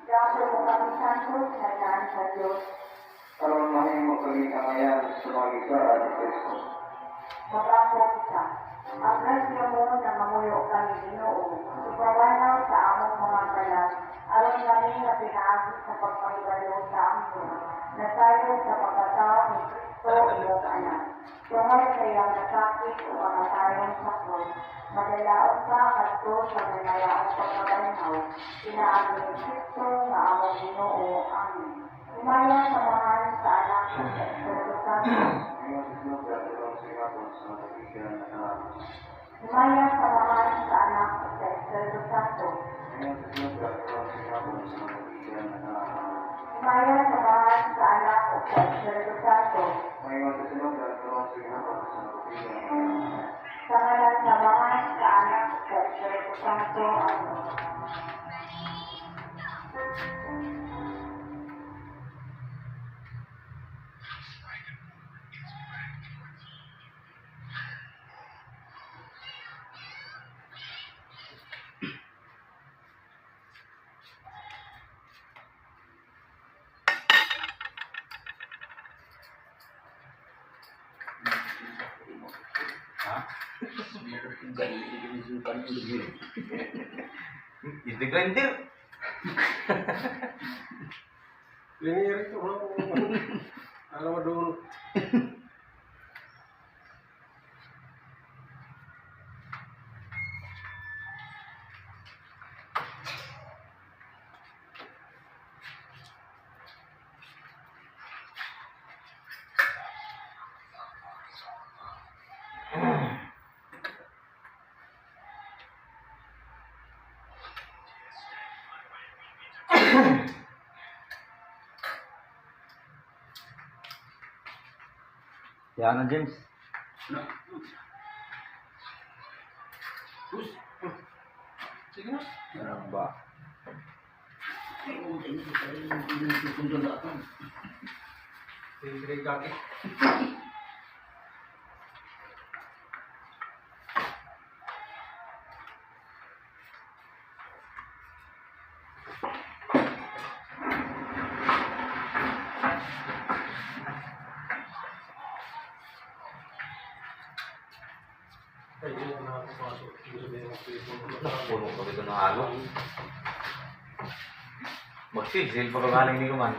Dahil mo kami santos na daan sa Diyos. Karon mahimo kami kangayan sa mga isa at Kristo. Magako kita. Agad niyo mo na mamuyo kami Ginoo. Ipawanaw sa among mga kalat. Aron kami na pinaagos sa pagpahibalo sa amon. Na tayo sa pagkatao ni Kristo iyong anak. Tungod sa iyang nasakit o kamatayon sa krus. Madalaot ka kadto sa nanayaong pagkabanhaw. Pinaagi ni Kristo nga among Ginoo. Amen. Umaya samahan sa anak ng Espiritu Santo. Ngayon sa sunod at dalawang singapon sa nabigyan na namin. Umaya samahan sa anak ng Espiritu Santo. Ngayon sa sunod at dalawang singapon sa nabigyan na namin. Umaya samahan sa anak ng Espiritu Santo. Ngayon sa sunod at dalawang singapon sa nabigyan na namin. Sa ngalan samahan sa anak ng Espiritu Santo. Amen. Itu grinder. Linger itu kalau dulu. Ya, na James. Sige na. Ano ba? Tingin kaki. Puno ko dito ng halo. Magsigil pa ka galing di ko man.